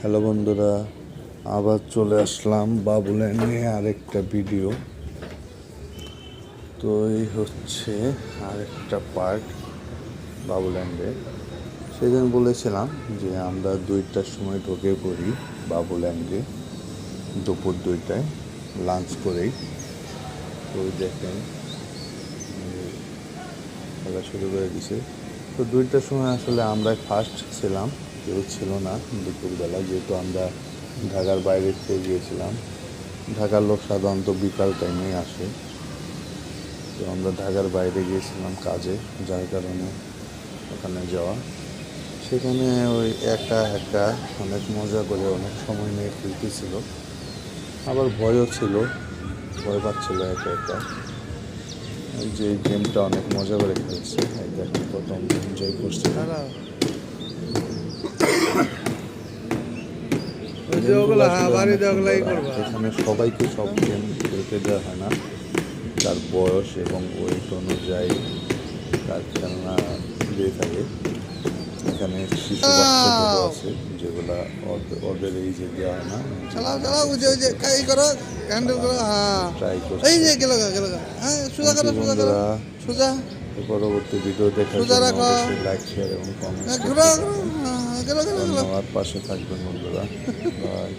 Hello বন্ধুরা, আবার চলে আসলাম বাবুল্যান্ড নিয়ে আরেকটা ভিডিও। তো এই হচ্ছে আরেকটা পার্ক বাবুল্যান্ডে। সেদিন বলেছিলাম যে আমরা 2টার সময় ঢুকে পড়ি বাবুল্যান্ডে, দুপুর 2টায় লাঞ্চ করেই। তো দেখেন খেলা শুরু করে দিছে। তো 2টার সময় আসলে আমরা ফার্স্ট ছিলাম, কেউ ছিল না দুপুরবেলা, যেহেতু আমরা ঢাকার বাইরে থেকে গিয়েছিলাম। ঢাকার লোক সাধারণত বিকাল টাইমেই আসে, তো আমরা ঢাকার বাইরে গিয়েছিলাম কাজে, যার কারণে ওখানে যাওয়া। সেখানে ওই একা একা অনেক মজা করে অনেক সময় নিয়ে খেলতেছিল, আবার ভয়ও ছিল, ভয় পাচ্ছিল একা একা। এই যে গেমটা অনেক মজা করে খেলছে, এই দেখেন প্রথম এনজয় করছে। এখানে সবাইকে সব গেম খেলতে দেওয়া হয় না, তার বয়স এবং ওয়েট অনুযায়ী তার খেলনা দিয়ে থাকে। এখানে শিশু বাচ্চাদেরও আছে, যেগুলা ওদের এই যে দেওয়া হয় না। ট্রাই করছে বন্ধুরা। পরবর্তী ভিডিও দেখার জন্য অবশ্যই লাইক, শেয়ার এবং কমেন্ট করতে থাকবেন। ধন্যবাদ, পাশে থাকবেন বন্ধুরা। বাই।